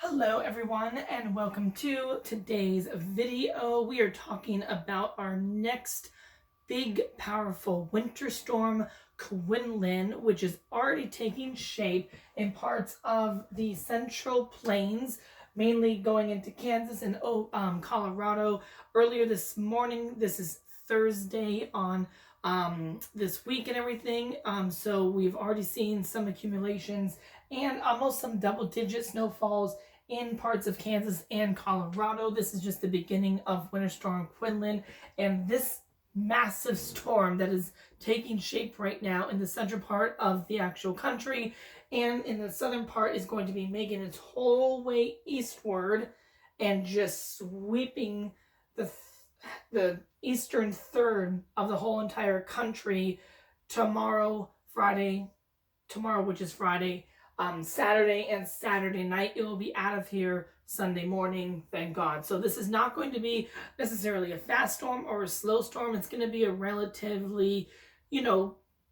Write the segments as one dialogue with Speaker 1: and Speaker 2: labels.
Speaker 1: Hello everyone and welcome to today's video. We are talking about our next big powerful winter storm, Quinlan, which is already taking shape in parts of the Central Plains, mainly going into Kansas and Colorado. Earlier this morning, this is Thursday on this week and everything. So we've already seen some accumulations and almost some double-digit snowfalls in parts of Kansas and Colorado. This is just the beginning of Winter Storm Quinlan, and this massive storm that is taking shape right now in the central part of the actual country and in the southern part is going to be making its whole way eastward and just sweeping the eastern third of the whole entire country tomorrow, which is Friday, Saturday and Saturday night. It will be out of here Sunday morning, thank God. So this is not going to be necessarily a fast storm or a slow storm. It's going to be a relatively,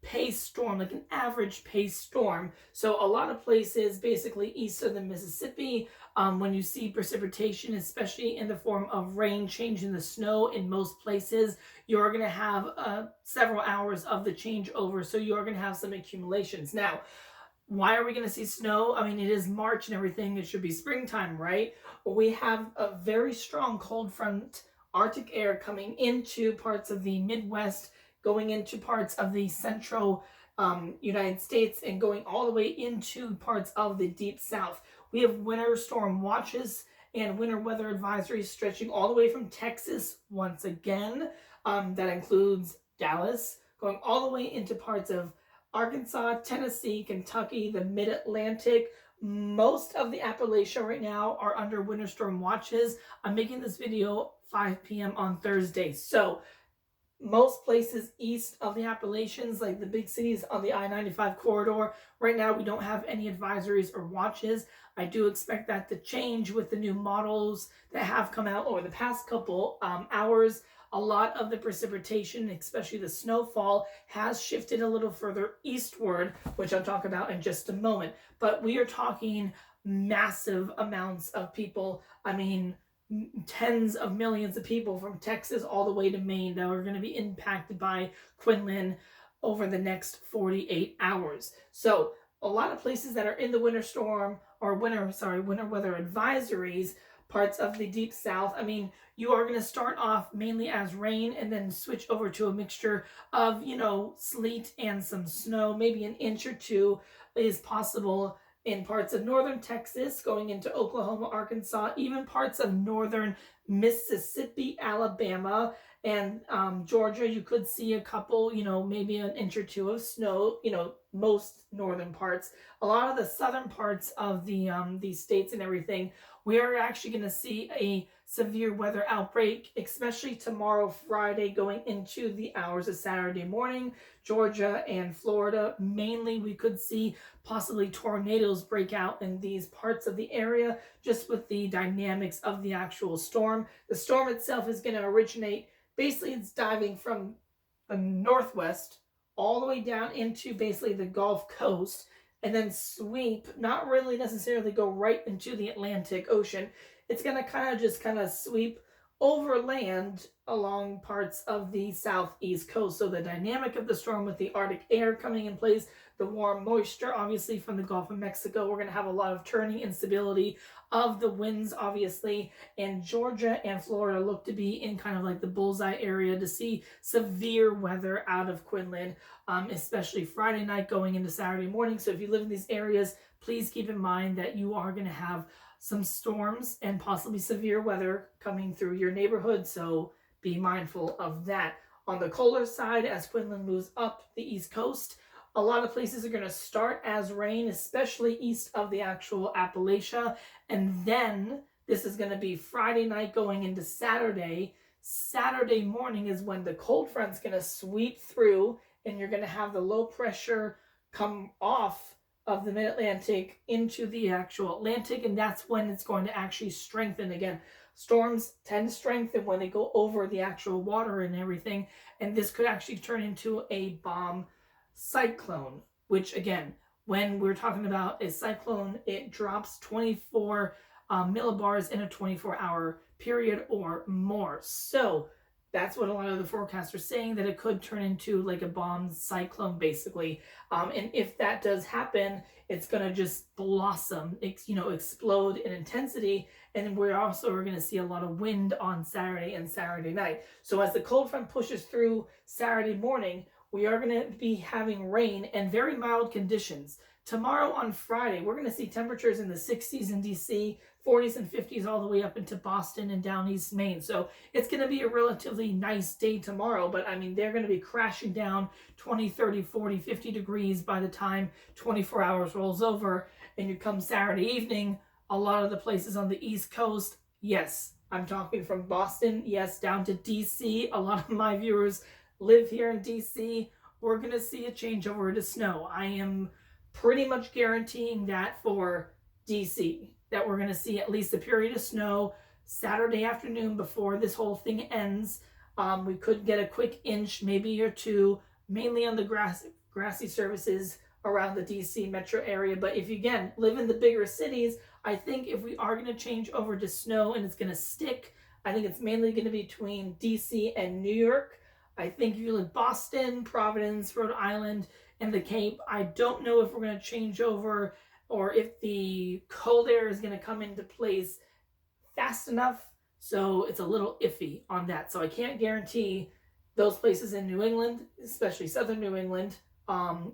Speaker 1: pace storm, like an average pace storm. So a lot of places, basically east of the Mississippi, when you see precipitation, especially in the form of rain changing the snow in most places, you're going to have several hours of the changeover. So you're going to have some accumulations. Now, why are we going to see snow? I mean, it is March and everything. It should be springtime, right? Well, we have a very strong cold front, Arctic air coming into parts of the Midwest, going into parts of the central United States, and going all the way into parts of the deep south. We have winter storm watches and winter weather advisories stretching all the way from Texas once again. That includes Dallas, going all the way into parts of Arkansas, Tennessee, Kentucky, the Mid-Atlantic. Most of the Appalachia right now are under winter storm watches. I'm making this video 5 p.m. on Thursday. So most places east of the Appalachians, like the big cities on the I-95 corridor, right now we don't have any advisories or watches. I do expect that to change with the new models that have come out over the past couple hours. A lot of the precipitation, especially the snowfall, has shifted a little further eastward, which I'll talk about in just a moment. But we are talking massive amounts of people. I mean, tens of millions of people from Texas all the way to Maine that are going to be impacted by Quinlan over the next 48 hours. So a lot of places that are in the winter storm or winter weather advisories, parts of the deep south, I mean, you are going to start off mainly as rain and then switch over to a mixture of, sleet and some snow. Maybe an inch or two is possible in parts of northern Texas, going into Oklahoma, Arkansas, even parts of northern Mississippi, Alabama, and Georgia. You could see a couple, maybe an inch or two of snow, most northern parts. A lot of the southern parts of these states and everything, we are actually going to see a severe weather outbreak, especially tomorrow, Friday, going into the hours of Saturday morning. Georgia and Florida, mainly, we could see possibly tornadoes break out in these parts of the area, just with the dynamics of the actual storm. The storm itself is going to originate, basically it's diving from the northwest all the way down into basically the Gulf Coast, and then sweep, not really necessarily go right into the Atlantic Ocean. It's going to kind of sweep over land along parts of the southeast coast. So the dynamic of the storm with the Arctic air coming in place, the warm moisture obviously from the Gulf of Mexico, we're going to have a lot of turning instability of the winds obviously, and Georgia and Florida look to be in kind of like the bullseye area to see severe weather out of Quinlan, especially Friday night going into Saturday morning. So if you live in these areas, please keep in mind that you are going to have some storms and possibly severe weather coming through your neighborhood, so be mindful of that. On the colder side, as Quinlan moves up the East Coast, a lot of places are going to start as rain, especially east of the actual Appalachia, and then this is going to be Friday night going into Saturday. Saturday morning is when the cold front's going to sweep through, and you're going to have the low pressure come off of the Mid-Atlantic into the actual Atlantic, and that's when it's going to actually strengthen again. Storms tend to strengthen when they go over the actual water and everything, and this could actually turn into a bomb cyclone, which again, when we're talking about a cyclone, it drops 24 millibars in a 24-hour period or more. So that's what a lot of the forecasts are saying, that it could turn into like a bomb cyclone, basically. And if that does happen, it's going to just blossom, explode in intensity. And we're also going to see a lot of wind on Saturday and Saturday night. So as the cold front pushes through Saturday morning, we are going to be having rain and very mild conditions. Tomorrow on Friday, we're going to see temperatures in the 60s in DC, 40s and 50s all the way up into Boston and down East Maine. So it's going to be a relatively nice day tomorrow, but I mean, they're going to be crashing down 20, 30, 40, 50 degrees by the time 24 hours rolls over. And you come Saturday evening, a lot of the places on the East Coast, yes, I'm talking from Boston, yes, down to DC. A lot of my viewers live here in DC. We're going to see a changeover to snow. I am pretty much guaranteeing that for DC, that we're going to see at least a period of snow Saturday afternoon before this whole thing ends. We could get a quick inch, maybe or two, mainly on the grassy surfaces around the DC metro area. But if you, again, live in the bigger cities, I think if we are going to change over to snow and it's going to stick, I think it's mainly going to be between DC and New York. I think if you live Boston, Providence, Rhode Island, and the Cape, I don't know if we're going to change over or if the cold air is going to come into place fast enough. So it's a little iffy on that. So I can't guarantee those places in New England, especially southern New England,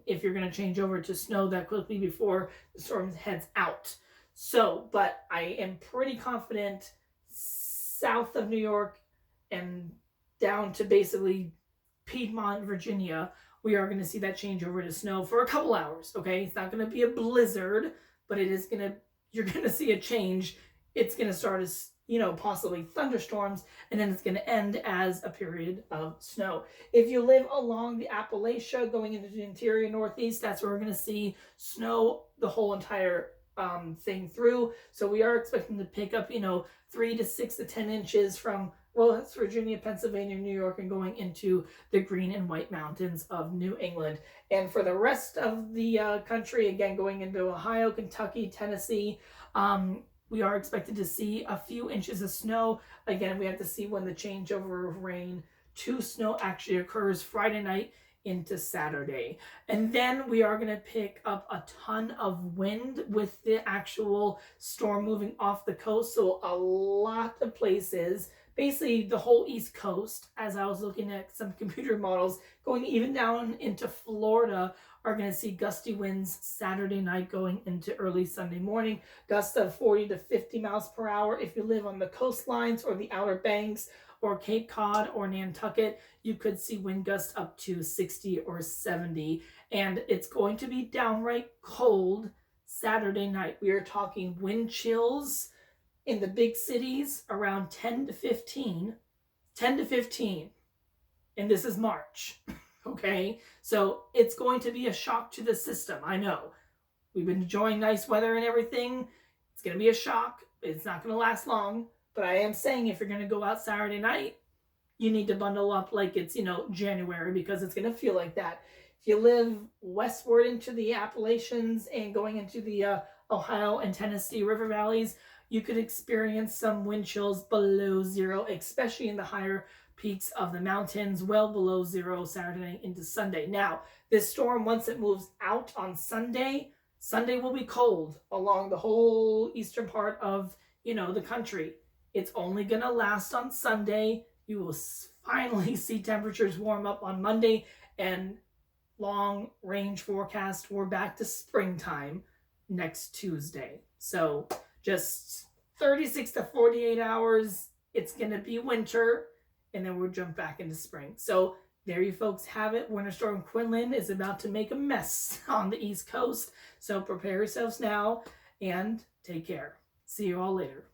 Speaker 1: if you're going to change over to snow that quickly before the storm heads out. So, but I am pretty confident south of New York and down to basically Piedmont, Virginia, we are going to see that change over to snow for a couple hours. Okay, it's not going to be a blizzard, but you're going to see a change. It's going to start as, possibly thunderstorms, and then it's going to end as a period of snow. If you live along the Appalachia going into the interior Northeast, that's where we're going to see snow the whole entire thing through. So we are expecting to pick up, 3 to 6 to 10 inches from West Virginia, Pennsylvania, New York, and going into the Green and White Mountains of New England. And for the rest of the country, again, going into Ohio, Kentucky, Tennessee, we are expected to see a few inches of snow. Again, we have to see when the changeover of rain to snow actually occurs Friday night into Saturday. And then we are going to pick up a ton of wind with the actual storm moving off the coast. So a lot of places, basically the whole East Coast, as I was looking at some computer models, going even down into Florida, are going to see gusty winds Saturday night going into early Sunday morning. Gusts of 40 to 50 miles per hour. If you live on the coastlines or the Outer Banks or Cape Cod or Nantucket, you could see wind gusts up to 60 or 70. And it's going to be downright cold Saturday night. We are talking wind chills in the big cities around 10 to 15. And this is March. Okay, so it's going to be a shock to the system. I know we've been enjoying nice weather and everything. It's going to be a shock. It's not going to last long, but I am saying if you're going to go out Saturday night, you need to bundle up like it's, January, because it's going to feel like that. If you live westward into the Appalachians and going into the Ohio and Tennessee river valleys, you could experience some wind chills below zero, especially in the higher peaks of the mountains, well below zero Saturday night into Sunday. Now, this storm, once it moves out on Sunday will be cold along the whole eastern part of, the country. It's only going to last on Sunday. You will finally see temperatures warm up on Monday, and long range forecast, we're back to springtime next Tuesday. So just 36 to 48 hours, it's going to be winter, and then we'll jump back into spring. So there you folks have it. Winter Storm Quinlan is about to make a mess on the East Coast. So prepare yourselves now and take care. See you all later.